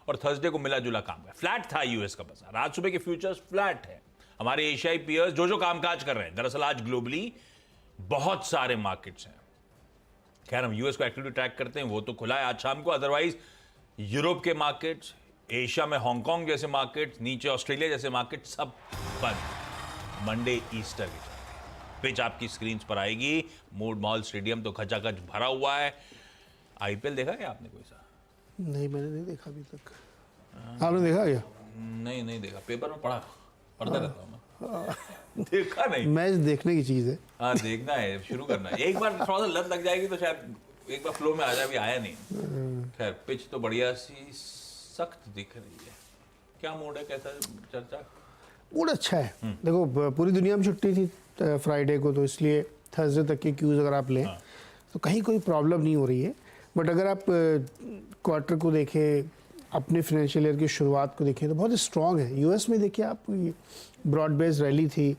और थर्सडे को मिला जुला काम है। फ्लैट था यूएस का बाजार, आज सुबह के फ्यूचर्स फ्लैट है। हमारे एशियाई पीयर्स जो कामकाज कर रहे हैं, दरअसल आज ग्लोबली बहुत सारे मार्केट्स हैं। खैर हम यूएस को एक्टिवली ट्रैक करते हैं, वो तो खुला है आज शाम को। अदरवाइज यूरोप के मार्केट्स, एशिया में हांगकांग जैसे मार्केट्स, नीचे ऑस्ट्रेलिया जैसे मार्केट सब बंद। मंडे ईस्टर के चलते पिच आपकी स्क्रीन पर आएगी। मूड महल स्टेडियम तो खचाखच भरा हुआ है। आईपीएल देखा क्या आपने कोई सा? नहीं, मैंने नहीं देखा अभी तक। आपने देखा क्या? नहीं देखा, पेपर में पढ़ता रहता हूँ मैं। देखा नहीं। मैच देखने की चीज है। हाँ देखना है, शुरू करना है। एक बार थोड़ा सा लत लग जाएगी तो शायद एक बार फ्लो में आ जाए, अभी आया नहीं। खैर पिच तो बढ़िया सी सख्त दिख रही है। क्या मूड है, कैसा चर्चा? मूड अच्छा है। देखो पूरी दुनिया में छुट्टी थी फ्राइडे को, तो इसलिए थर्सडे तक के क्यूज अगर आप लें तो कहीं कोई प्रॉब्लम नहीं हो रही है। बट अगर आप क्वार्टर को देखें, अपने फाइनेंशियल ईयर की शुरुआत को देखें तो बहुत स्ट्रॉन्ग है। यूएस में देखिए आप, ब्रॉड बेस्ड रैली थी।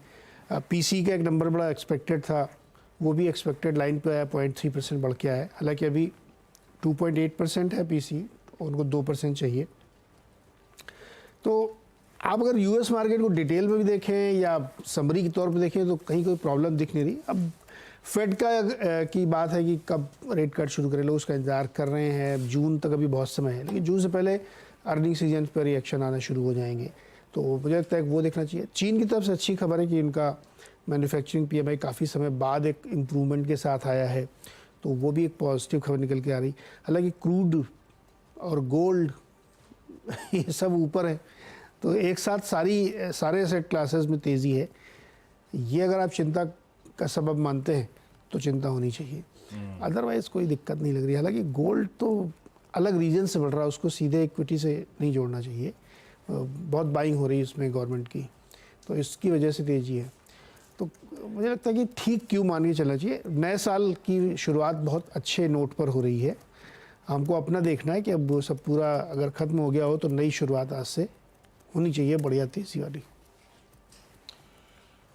पीसी का एक नंबर बड़ा एक्सपेक्टेड था, वो भी एक्सपेक्टेड लाइन पे आया, 0.3% बढ़ के आया। हालांकि अभी 2.8% है पीसी, उनको 2% चाहिए। तो आप अगर यूएस मार्केट को डिटेल में भी देखें या समरी के तौर पे देखें तो कहीं कोई प्रॉब्लम दिख नहीं रही। अब फेड की बात है कि कब रेट कट शुरू करें, लोग उसका इंतजार कर रहे हैं। जून तक अभी बहुत समय है, लेकिन जून से पहले अर्निंग सीजन पर रिएक्शन आना शुरू हो जाएंगे, तो मुझे लगता है वो देखना चाहिए। चीन की तरफ से अच्छी खबर है कि इनका मैन्युफैक्चरिंग पीएमआई काफ़ी समय बाद एक इम्प्रूवमेंट के साथ आया है, तो वो भी एक पॉजिटिव खबर निकल के आ रही। हालांकि क्रूड और गोल्ड ये सब ऊपर है, तो एक साथ सारे एसेट क्लासेस में तेज़ी है। ये अगर आप चिंता का सबब मानते हैं तो चिंता होनी चाहिए, अदरवाइज कोई दिक्कत नहीं लग रही। हालांकि गोल्ड तो अलग रीजन से बढ़ रहा है, उसको सीधे इक्विटी से नहीं जोड़ना चाहिए। बहुत बाइंग हो रही है इसमें गवर्नमेंट की, तो इसकी वजह से तेज़ी है। तो मुझे लगता है कि ठीक क्यों मान के चलना चाहिए। नए साल की शुरुआत बहुत अच्छे नोट पर हो रही है। हमको अपना देखना है कि अब वो सब पूरा अगर ख़त्म हो गया हो तो नई शुरुआत आज से होनी चाहिए, बढ़िया तेज़ी वाली।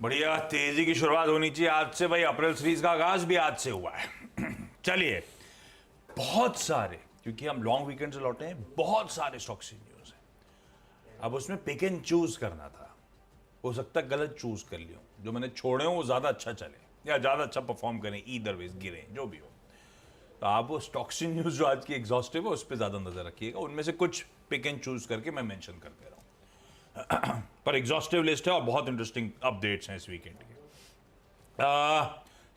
बढ़िया तेजी की शुरुआत होनी चाहिए आज से। भाई अप्रैल सीरीज का आगाज भी आज से हुआ है। चलिए, बहुत सारे, क्योंकि हम लॉन्ग वीकेंड से लौटे हैं, बहुत सारे स्टॉक्स न्यूज है। अब उसमें पिक एंड चूज करना था, हो सकता है गलत चूज कर लियो, जो मैंने छोड़े हो वो ज्यादा अच्छा चले या ज्यादा अच्छा परफॉर्म करें, ईदर वेज गिरे जो भी हो। तो आप वो स्टॉक्स न्यूज जो आज की एग्जॉस्टिव है उस पर ज्यादा नजर रखिएगा। उनमें से कुछ पिक एंड चूज करके मैं मेंशन कर दे रहा हूं। पर एग्जॉस्टिव लिस्ट है और बहुत इंटरेस्टिंग अपडेट्स हैं इस वीकेंड के।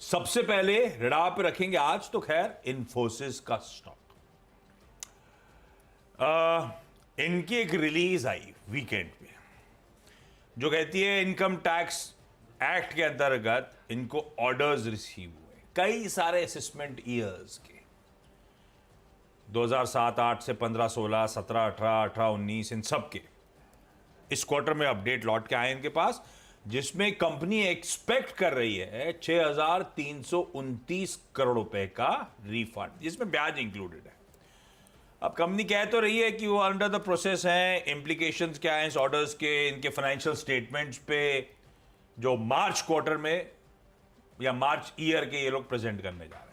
सबसे पहले रडार पे रखेंगे आज तो खैर इन्फोसिस का स्टॉक। इनकी एक रिलीज आई वीकेंड पे जो कहती है इनकम टैक्स एक्ट के अंतर्गत इनको ऑर्डर्स रिसीव हुए कई सारे असेसमेंट ईयर्स के, 2007-8 से 15-16, 17-18, 18-19, इन सब के इस क्वार्टर में अपडेट लौट के आए इनके पास, जिसमें कंपनी एक्सपेक्ट कर रही है 6,329 करोड़ रुपए का रिफंड, जिसमें ब्याज इंक्लूडेड है। अब कंपनी कह तो रही है कि वो अंडर द प्रोसेस है। इम्प्लीकेशंस क्या हैं इस ऑर्डर्स के, इनके फाइनेंशियल स्टेटमेंट्स पे जो मार्च क्वार्टर में या मार्च ईयर के ये लोग प्रेजेंट करने जा रहे हैं।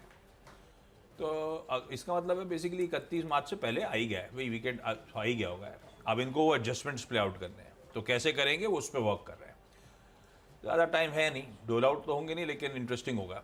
तो इसका मतलब है बेसिकली 31 मार्च से पहले आ ही गया है, वही वीकेंड आ ही गया होगा। अब इनको वो एडजस्टमेंट्स प्ले आउट करने हैं, तो कैसे करेंगे वो उस पर वर्क कर रहे हैं। ज़्यादा टाइम है नहीं, डोल आउट तो होंगे नहीं, लेकिन इंटरेस्टिंग होगा।